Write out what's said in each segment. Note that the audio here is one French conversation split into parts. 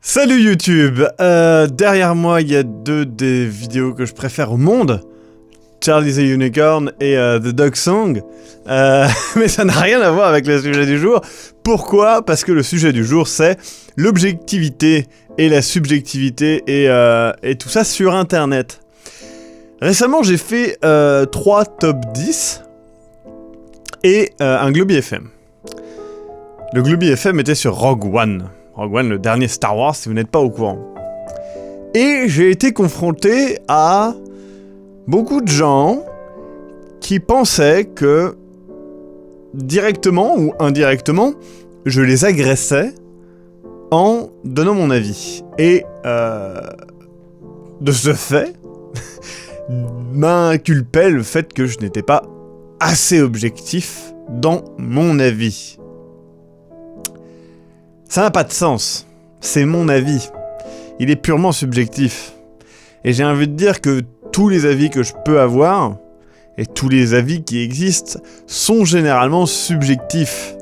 Salut YouTube. Derrière moi, il y a deux des vidéos que je préfère au monde. Charlie the Unicorn et The Dog Song. Mais ça n'a rien à voir avec le sujet du jour. Pourquoi ? Parce que le sujet du jour, c'est l'objectivité et la subjectivité et tout ça sur Internet. Récemment, j'ai fait 3 top 10 et un Globee FM. Le Globee FM était sur Rogue One. Rogue One, le dernier Star Wars, si vous n'êtes pas au courant. Et j'ai été confronté à beaucoup de gens qui pensaient que, directement ou indirectement, je les agressais en donnant mon avis. Et, de ce fait, m'inculpait le fait que je n'étais pas assez objectif dans mon avis. Ça n'a pas de sens. C'est mon avis. Il est purement subjectif. Et j'ai envie de dire que tous les avis que je peux avoir, et tous les avis qui existent, sont généralement subjectifs.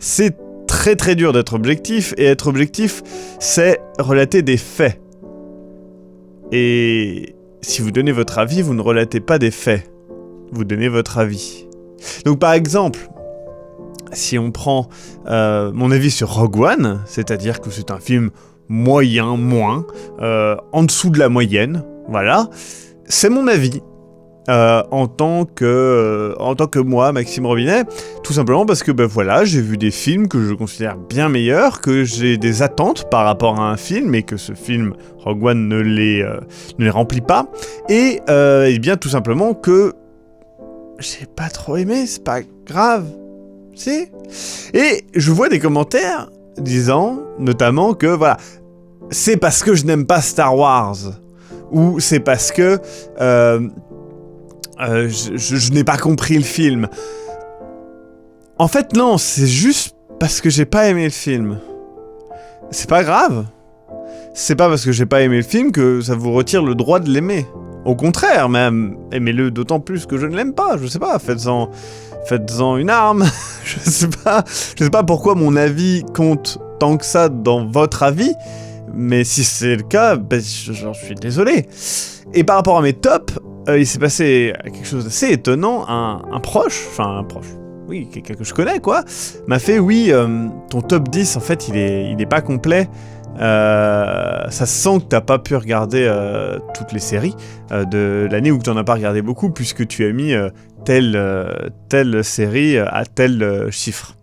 C'est très très dur d'être objectif, et être objectif, c'est relater des faits. Et si vous donnez votre avis, vous ne relatez pas des faits. Vous donnez votre avis. Donc par exemple, si on prend mon avis sur Rogue One, c'est-à-dire que c'est un film moyen, en dessous de la moyenne, voilà, c'est mon avis. En tant que moi, Maxime Robinet, tout simplement parce que voilà, j'ai vu des films que je considère bien meilleurs, que j'ai des attentes par rapport à un film et que ce film Rogue One ne les remplit pas, et bien tout simplement que j'ai pas trop aimé, c'est pas grave. Si. Et je vois des commentaires disant notamment que voilà, c'est parce que je n'aime pas Star Wars, ou c'est parce que je n'ai pas compris le film. En fait non, c'est juste parce que j'ai pas aimé le film. C'est pas grave. C'est pas parce que j'ai pas aimé le film que ça vous retire le droit de l'aimer. Au contraire, même, aimez-le d'autant plus que je ne l'aime pas, je sais pas, faites-en une arme. Je sais pas pourquoi mon avis compte tant que ça dans votre avis, mais si c'est le cas, j'en suis désolé. Et par rapport à mes tops, il s'est passé quelque chose d'assez étonnant. Un proche, oui, quelqu'un que je connais quoi, m'a fait ton top 10 en fait il est pas complet. Ça se sent que t'as pas pu regarder toutes les séries de l'année, ou que t'en as pas regardé beaucoup, puisque tu as mis telle série à tel chiffre.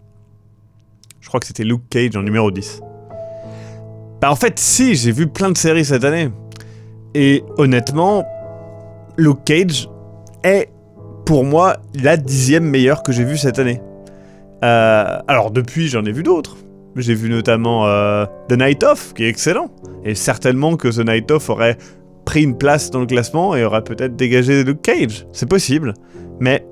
Je crois que c'était Luke Cage en numéro 10. Bah en fait si, j'ai vu plein de séries cette année, et honnêtement Luke Cage est pour moi la 10e meilleure que j'ai vue cette année. Alors depuis j'en ai vu d'autres. J'ai vu notamment The Night Of, qui est excellent. Et certainement que The Night Of aurait pris une place dans le classement et aurait peut-être dégagé Luke Cage. C'est possible. Mais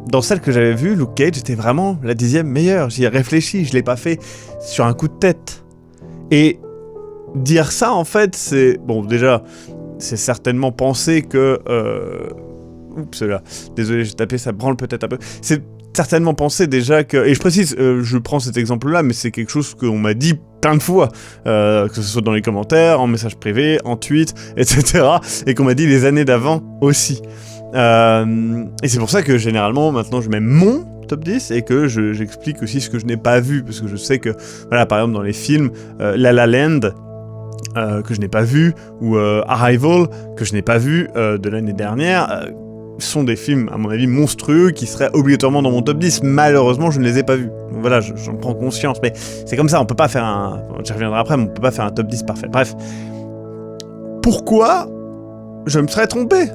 dans celle que j'avais vue, Luke Cage était vraiment la 10e meilleure. J'y ai réfléchi, je l'ai pas fait sur un coup de tête. Et dire ça, en fait, c'est... Bon, déjà, c'est certainement penser que... Oups là, désolé, j'ai tapé, ça branle peut-être un peu. C'est certainement penser déjà que... Et je précise, je prends cet exemple-là, mais c'est quelque chose qu'on m'a dit plein de fois, que ce soit dans les commentaires, en message privé, en tweet, etc. Et qu'on m'a dit les années d'avant aussi. Et c'est pour ça que généralement, maintenant, je mets mon top 10 et que j'explique aussi ce que je n'ai pas vu, parce que je sais que, voilà, par exemple, dans les films, La La Land... que je n'ai pas vu, ou Arrival, que je n'ai pas vu de l'année dernière, sont des films, à mon avis, monstrueux, qui seraient obligatoirement dans mon top 10. Malheureusement, je ne les ai pas vus. Voilà, j'en prends conscience, mais c'est comme ça, on peut pas faire un... J'y reviendrai après, mais on peut pas faire un top 10 parfait. Bref. Pourquoi je me serais trompé ?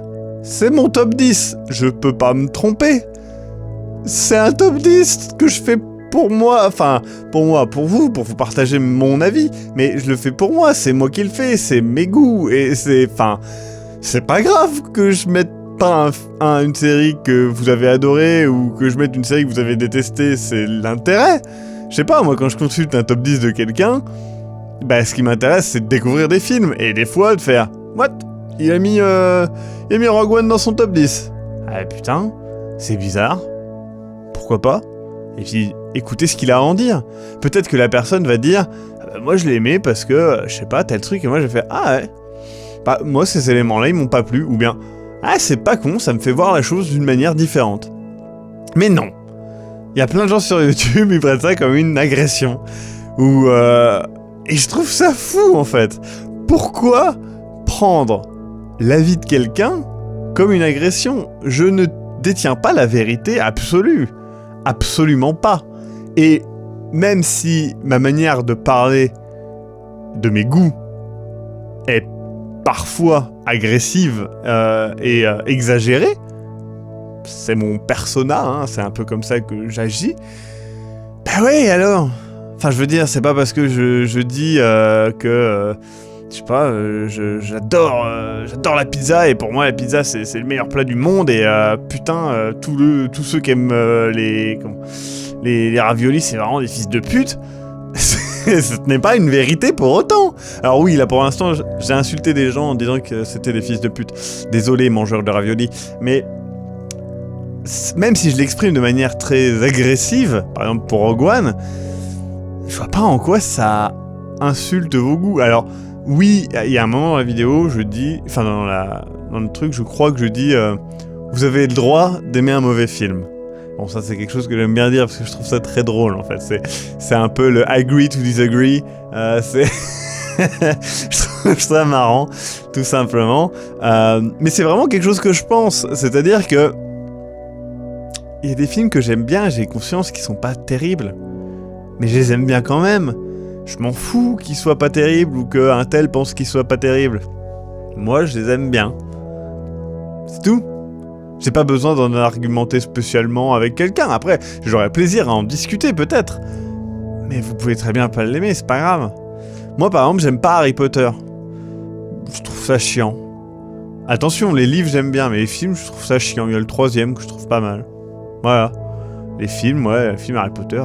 C'est mon top 10. Je peux pas me tromper. C'est un top 10 que je fais pour moi, pour vous partager mon avis, mais je le fais pour moi, c'est moi qui le fais, c'est mes goûts, et c'est pas grave que je mette pas une série que vous avez adorée, ou que je mette une série que vous avez détestée, c'est l'intérêt. Je sais pas, moi quand je consulte un top 10 de quelqu'un, ce qui m'intéresse c'est de découvrir des films, et des fois de faire, what ? Il a mis Rogue One dans son top 10. Ah putain, c'est bizarre. Pourquoi pas ? Et puis, écoutez ce qu'il a à en dire. Peut-être que la personne va dire moi je l'ai aimé parce que, je sais pas, tel truc, et moi j'ai fait « Ah ouais, bah moi ces éléments-là ils m'ont pas plu », ou bien « Ah c'est pas con, ça me fait voir la chose d'une manière différente ». Mais non. Il y a plein de gens sur YouTube, ils prennent ça comme une agression. Et je trouve ça fou en fait. Pourquoi prendre l'avis de quelqu'un comme une agression? Je ne détiens pas la vérité absolue. Absolument pas. Et même si ma manière de parler de mes goûts est parfois agressive et exagérée, c'est mon persona, hein, c'est un peu comme ça que j'agis. Bah ouais, alors. Enfin, je veux dire, c'est pas parce que je dis que... je sais pas, j'adore la pizza, et pour moi la pizza c'est le meilleur plat du monde, et putain, tous ceux qui aiment les raviolis, c'est vraiment des fils de pute. Ce n'est pas une vérité pour autant. Alors oui, là pour l'instant, j'ai insulté des gens en disant que c'était des fils de pute. Désolé, mangeurs de raviolis. Mais même si je l'exprime de manière très agressive, par exemple pour Rogue One, je vois pas en quoi ça insulte vos goûts. Alors oui, il y a un moment dans la vidéo, je dis, enfin dans le truc, je crois que je dis, vous avez le droit d'aimer un mauvais film. Bon, ça c'est quelque chose que j'aime bien dire parce que je trouve ça très drôle en fait. C'est un peu le agree to disagree. Je trouve ça marrant, tout simplement. Mais c'est vraiment quelque chose que je pense. C'est-à-dire que il y a des films que j'aime bien, j'ai conscience qu'ils sont pas terribles, mais je les aime bien quand même. Je m'en fous qu'ils soient pas terribles ou qu'un tel pense qu'ils soient pas terribles. Moi, je les aime bien. C'est tout. J'ai pas besoin d'en argumenter spécialement avec quelqu'un. Après, j'aurais plaisir à en discuter peut-être. Mais vous pouvez très bien pas l'aimer, c'est pas grave. Moi, par exemple, j'aime pas Harry Potter. Je trouve ça chiant. Attention, les livres j'aime bien, mais les films, je trouve ça chiant. Il y a le 3e que je trouve pas mal. Voilà. Les films, ouais, les films Harry Potter,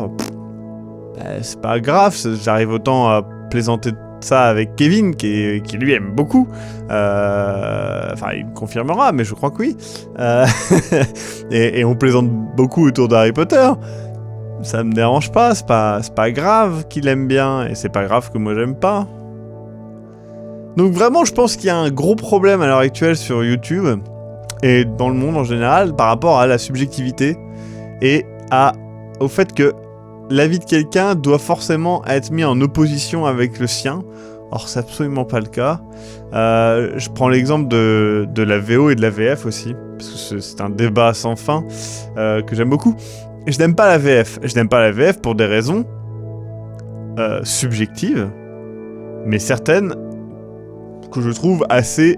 c'est pas grave, j'arrive autant à plaisanter ça avec Kevin, qui lui aime beaucoup. Enfin, il me confirmera, mais je crois que oui. Et on plaisante beaucoup autour d'Harry Potter. Ça me dérange pas, c'est pas grave qu'il aime bien, et c'est pas grave que moi j'aime pas. Donc vraiment, je pense qu'il y a un gros problème à l'heure actuelle sur YouTube, et dans le monde en général, par rapport à la subjectivité, et au fait que l'avis de quelqu'un doit forcément être mis en opposition avec le sien. Or, c'est absolument pas le cas. Je prends l'exemple de la VO et de la VF aussi, parce que c'est un débat sans fin que j'aime beaucoup. Et je n'aime pas la VF. Je n'aime pas la VF pour des raisons subjectives, mais certaines que je trouve assez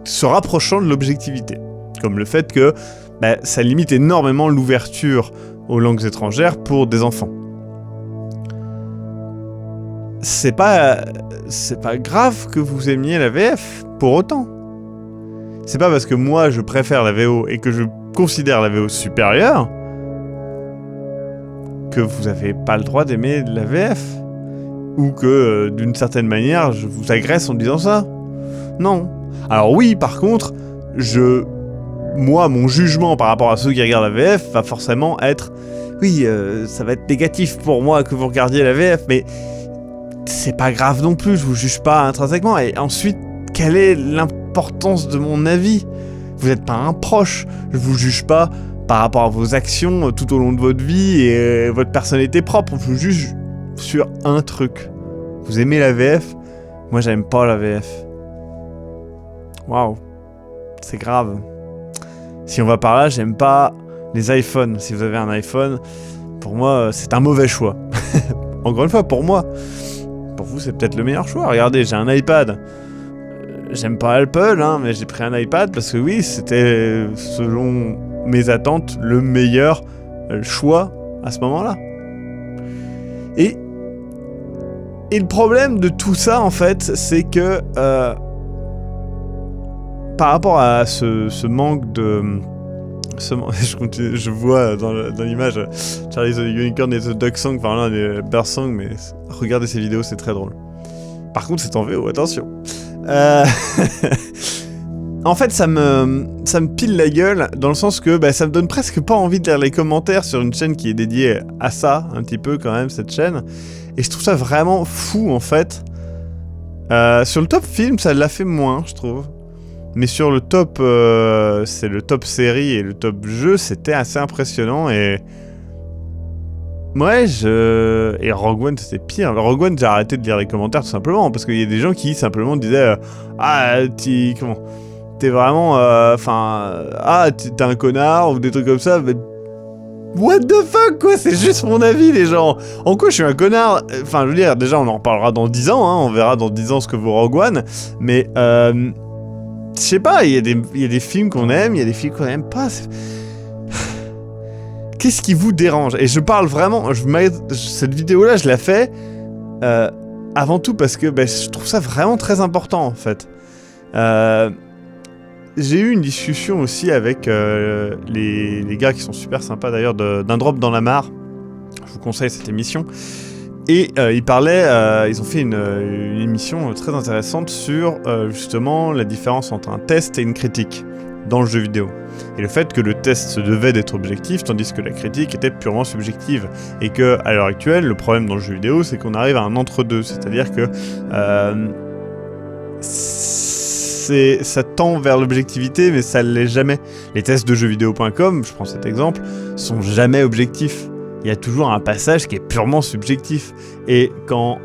se rapprochant de l'objectivité. Comme le fait que ça limite énormément l'ouverture aux langues étrangères pour des enfants. C'est pas grave que vous aimiez la VF pour autant. C'est pas parce que moi je préfère la VO et que je considère la VO supérieure que vous avez pas le droit d'aimer la VF, ou que d'une certaine manière je vous agresse en disant ça. Non. Alors oui, par contre, moi, mon jugement par rapport à ceux qui regardent la VF va forcément être... Oui, ça va être négatif pour moi que vous regardiez la VF, mais c'est pas grave non plus, je vous juge pas intrinsèquement. Et ensuite, quelle est l'importance de mon avis? Vous n'êtes pas un proche, je vous juge pas par rapport à vos actions tout au long de votre vie et votre personnalité propre, je vous juge sur un truc. Vous aimez la VF? Moi, j'aime pas la VF. Waouh, c'est grave. Si on va par là, j'aime pas les iPhones. Si vous avez un iPhone, pour moi, c'est un mauvais choix. Encore une fois, pour moi. Pour vous, c'est peut-être le meilleur choix. Regardez, j'ai un iPad. J'aime pas Apple, hein, mais j'ai pris un iPad parce que oui, c'était, selon mes attentes, le meilleur choix à ce moment-là. Et le problème de tout ça, en fait, c'est que... par rapport à ce manque de... je vois dans l'image Charlie the Unicorn et the Duck Song, enfin là, les Bird Song, mais regardez ces vidéos, c'est très drôle. Par contre, c'est en VO, attention. En fait, ça me pile la gueule, dans le sens que ça me donne presque pas envie de lire les commentaires sur une chaîne qui est dédiée à ça, un petit peu quand même, cette chaîne. Et je trouve ça vraiment fou, en fait. Sur le top film, ça l'a fait moins, je trouve. Mais sur le top... c'est le top série et le top jeu, c'était assez impressionnant. Et... ouais, et Rogue One, c'était pire. Rogue One, j'ai arrêté de lire les commentaires, tout simplement. Parce qu'il y a des gens qui, simplement, disaient... comment... t'es vraiment... t'es un connard, ou des trucs comme ça. Mais... what the fuck, quoi, c'est juste mon avis, les gens. En quoi je suis un connard? Enfin, je veux dire, déjà, on en reparlera dans 10 ans, hein, on verra dans 10 ans ce que vaut Rogue One, mais, je sais pas, il y a des films qu'on aime, il y a des films qu'on aime pas, Qu'est-ce qui vous dérange? Et je parle vraiment, cette vidéo-là, je la fais, avant tout parce que, je trouve ça vraiment très important, en fait. J'ai eu une discussion aussi avec les gars qui sont super sympas d'ailleurs d'un drop dans la mare. Je vous conseille cette émission. Et ils ont fait une émission très intéressante sur justement la différence entre un test et une critique dans le jeu vidéo. Et le fait que le test se devait d'être objectif, tandis que la critique était purement subjective. Et que à l'heure actuelle, le problème dans le jeu vidéo, c'est qu'on arrive à un entre-deux. C'est-à-dire que ça tend vers l'objectivité, mais ça ne l'est jamais. Les tests de jeuxvideo.com, je prends cet exemple, sont jamais objectifs. Il y a toujours un passage qui est purement subjectif. Et quand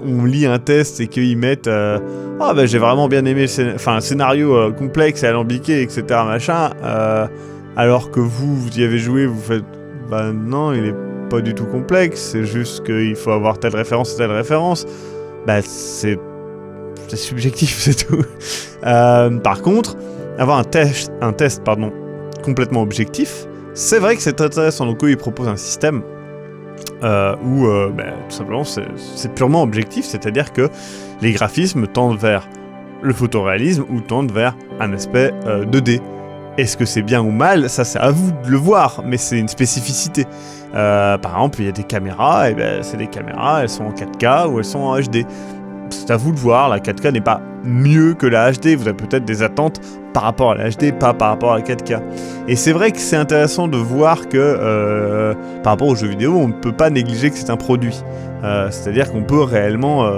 on lit un test et qu'ils mettent j'ai vraiment bien aimé un scénario complexe et alambiqué, etc. machin, alors que vous y avez joué, vous faites non, il est pas du tout complexe, c'est juste qu'il faut avoir telle référence et telle référence. C'est subjectif, c'est tout. Par contre, avoir un test complètement objectif, c'est vrai que c'est intéressant. Donc, il propose un système où, tout simplement, c'est purement objectif, c'est-à-dire que les graphismes tendent vers le photoréalisme ou tendent vers un aspect 2D. Est-ce que c'est bien ou mal? Ça, c'est à vous de le voir, mais c'est une spécificité. Par exemple, il y a des caméras, et c'est des caméras, elles sont en 4K ou elles sont en HD. C'est à vous de voir, la 4K n'est pas mieux que la HD, vous avez peut-être des attentes par rapport à la HD, pas par rapport à la 4K. Et c'est vrai que c'est intéressant de voir que, par rapport aux jeux vidéo, on ne peut pas négliger que c'est un produit. C'est-à-dire qu'on peut réellement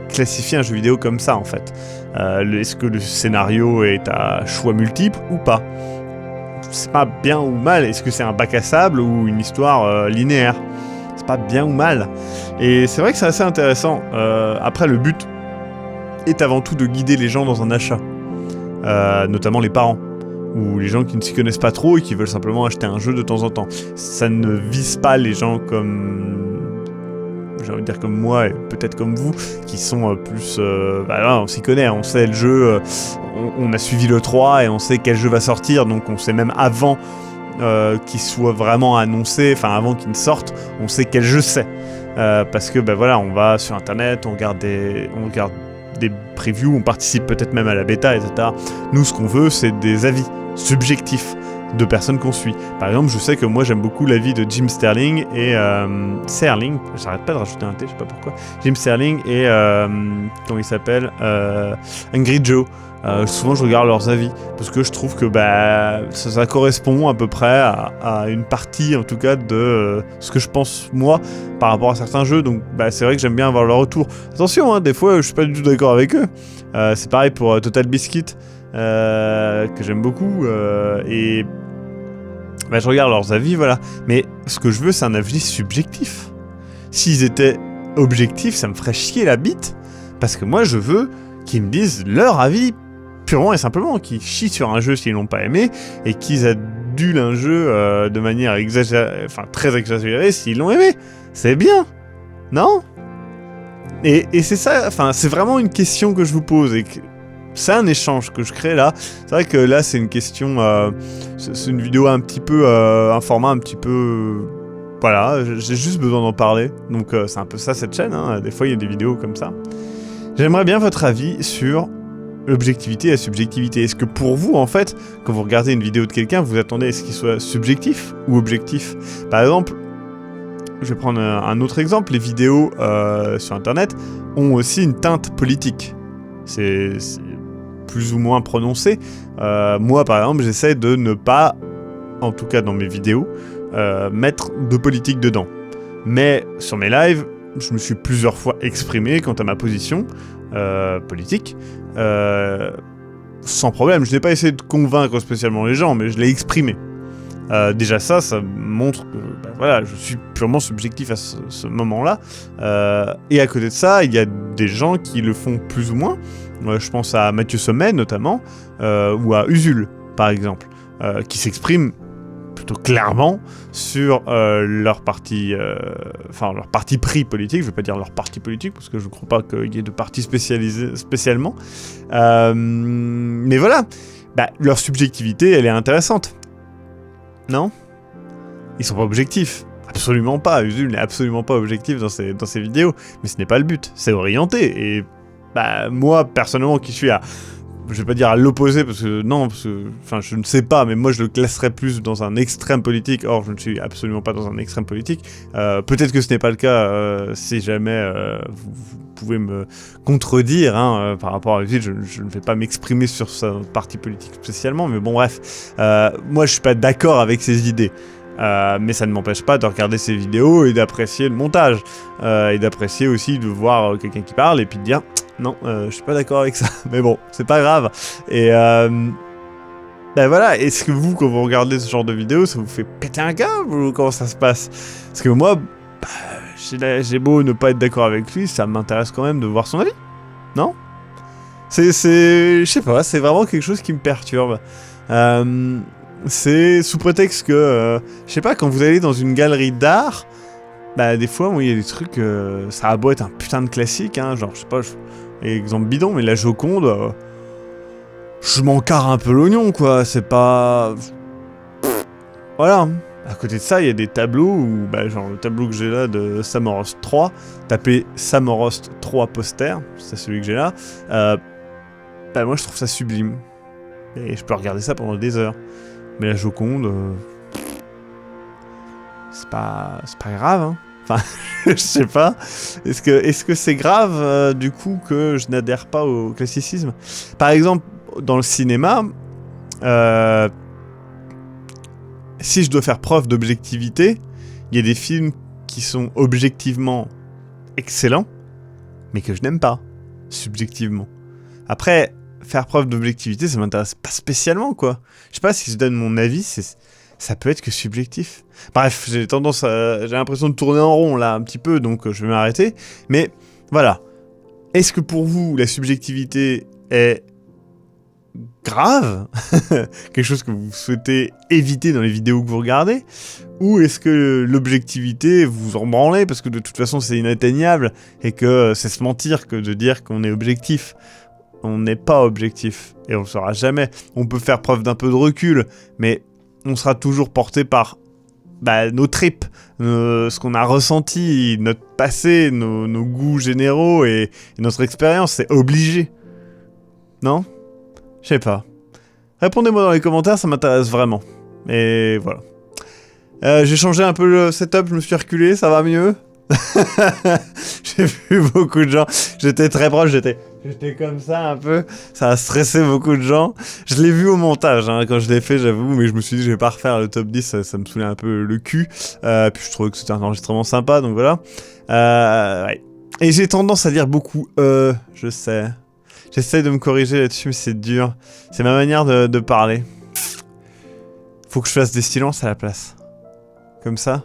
classifier un jeu vidéo comme ça, en fait. Est-ce que le scénario est à choix multiples ou pas? C'est pas bien ou mal, est-ce que c'est un bac à sable ou une histoire linéaire? C'est pas bien ou mal. Et c'est vrai que c'est assez intéressant. Après, le but est avant tout de guider les gens dans un achat. Notamment les parents. Ou les gens qui ne s'y connaissent pas trop et qui veulent simplement acheter un jeu de temps en temps. Ça ne vise pas les gens comme... j'ai envie de dire comme moi et peut-être comme vous, qui sont plus... on s'y connaît, on sait le jeu, on a suivi le 3 et on sait quel jeu va sortir, donc on sait même avant... qu'il soit vraiment annoncé, enfin avant qu'il ne sorte, on sait quel jeu c'est. Parce que on va sur internet, on regarde des previews, on participe peut-être même à la bêta, etc. Nous, ce qu'on veut, c'est des avis subjectifs de personnes qu'on suit. Par exemple, je sais que moi j'aime beaucoup l'avis de Jim Sterling et Serling, j'arrête pas de rajouter un T, je sais pas pourquoi. Jim Sterling et comment il s'appelle, Angry Joe. Souvent je regarde leurs avis parce que je trouve que ça correspond à peu près à une partie en tout cas de ce que je pense moi par rapport à certains jeux, donc c'est vrai que j'aime bien avoir leur retour. Attention, hein, des fois je suis pas du tout d'accord avec eux. C'est pareil pour Total Biscuit que j'aime beaucoup et je regarde leurs avis, voilà. Mais ce que je veux, c'est un avis subjectif. S'ils étaient objectifs, ça me ferait chier la bite parce que moi je veux qu'ils me disent leur avis purement et simplement, qu'ils chient sur un jeu s'ils l'ont pas aimé et qu'ils adulent un jeu de manière très exagérée s'ils l'ont aimé. C'est bien, non? Et c'est ça, c'est vraiment une question que je vous pose et que c'est un échange que je crée là. C'est vrai que là c'est une question, c'est une vidéo un petit peu, un format un petit peu... Voilà, j'ai juste besoin d'en parler. Donc c'est un peu ça cette chaîne, hein. Des fois il y a des vidéos comme ça. J'aimerais bien votre avis sur l'objectivité et la subjectivité. Est-ce que pour vous, en fait, quand vous regardez une vidéo de quelqu'un, vous attendez à ce qu'il soit subjectif ou objectif? Par exemple, je vais prendre un autre exemple. Les vidéos sur Internet ont aussi une teinte politique. C'est plus ou moins prononcé. Moi, par exemple, j'essaie de ne pas, en tout cas dans mes vidéos, mettre de politique dedans. Mais sur mes lives, je me suis plusieurs fois exprimé quant à ma position politique, sans problème. Je n'ai pas essayé de convaincre spécialement les gens, mais je l'ai exprimé. Déjà ça montre que voilà, je suis purement subjectif à ce moment-là. Et à côté de ça, il y a des gens qui le font plus ou moins. Je pense à Mathieu Sommet notamment, ou à Usul par exemple, qui s'expriment plutôt clairement sur leur parti pris politique. Je ne vais pas dire leur parti politique parce que je ne crois pas qu'il y ait de partis spécialisés spécialement. Mais voilà, leur subjectivité, elle est intéressante. Non ? Ils sont pas objectifs. Absolument pas. Usul n'est absolument pas objectif dans ses vidéos. Mais ce n'est pas le but. C'est orienté. Et moi, personnellement, qui suis je vais pas dire à l'opposé, parce que je ne sais pas, mais moi je le classerais plus dans un extrême politique. Or, je ne suis absolument pas dans un extrême politique. Peut-être que ce n'est pas le cas, si jamais vous pouvez me contredire par rapport à Usul. Je ne vais pas m'exprimer sur sa parti politique spécialement, mais bon, bref. Moi, je suis pas d'accord avec ses idées. Mais ça ne m'empêche pas de regarder ses vidéos et d'apprécier le montage. Et d'apprécier aussi de voir quelqu'un qui parle et puis de dire... Non, je suis pas d'accord avec ça, mais bon, c'est pas grave. Et voilà, est-ce que vous, quand vous regardez ce genre de vidéo, ça vous fait péter un câble ou comment ça se passe ? Parce que moi, j'ai beau ne pas être d'accord avec lui, ça m'intéresse quand même de voir son avis, non ? Je sais pas, c'est vraiment quelque chose qui me perturbe. C'est sous prétexte que, je sais pas, quand vous allez dans une galerie d'art, des fois, il y a des trucs, ça a beau être un putain de classique, genre, je sais pas, exemple bidon, mais la Joconde, je m'en carre un peu l'oignon, quoi, c'est pas... Voilà. À côté de ça, il y a des tableaux où, genre le tableau que j'ai là de Samorost 3, tapez Samorost 3 poster, c'est celui que j'ai là, moi je trouve ça sublime. Et je peux regarder ça pendant des heures. Mais la Joconde, c'est pas grave, Enfin, je sais pas. Est-ce que c'est grave, du coup, que je n'adhère pas au classicisme ? Par exemple, dans le cinéma, si je dois faire preuve d'objectivité, il y a des films qui sont objectivement excellents, mais que je n'aime pas, subjectivement. Après, faire preuve d'objectivité, ça m'intéresse pas spécialement, quoi. Je sais pas, si je donne mon avis, ça peut être que subjectif. Bref, j'ai l'impression de tourner en rond, là, un petit peu, donc je vais m'arrêter. Mais, voilà. Est-ce que pour vous, la subjectivité est grave ? Quelque chose que vous souhaitez éviter dans les vidéos que vous regardez ? Ou est-ce que l'objectivité, vous en branlez, parce que de toute façon, c'est inatteignable, et que c'est se mentir que de dire qu'on est objectif ? On n'est pas objectif, et on le sera jamais. On peut faire preuve d'un peu de recul, mais... on sera toujours porté par nos tripes, ce qu'on a ressenti, notre passé, nos goûts généraux et notre expérience, c'est obligé. Non ? Je sais pas. Répondez-moi dans les commentaires, ça m'intéresse vraiment. Et voilà. J'ai changé un peu le setup, je me suis reculé, ça va mieux ? J'ai vu beaucoup de gens, j'étais très proche, j'étais comme ça un peu, ça a stressé beaucoup de gens. Je l'ai vu au montage, quand je l'ai fait, j'avoue, mais je me suis dit je vais pas refaire le top 10, ça me saoulait un peu le cul. Puis je trouvais que c'était un enregistrement sympa, donc voilà. Ouais. Et j'ai tendance à dire beaucoup je sais. J'essaie de me corriger là-dessus, mais c'est dur. C'est ma manière de parler. Faut que je fasse des silences à la place. Comme ça.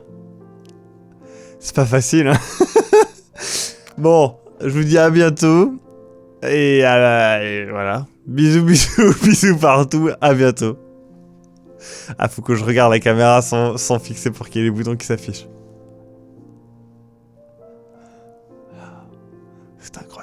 C'est pas facile, Bon, je vous dis à bientôt. Et voilà. Bisous, bisous, bisous partout. À bientôt. Ah, faut que je regarde la caméra sans fixer pour qu'il y ait les boutons qui s'affichent. C'est incroyable.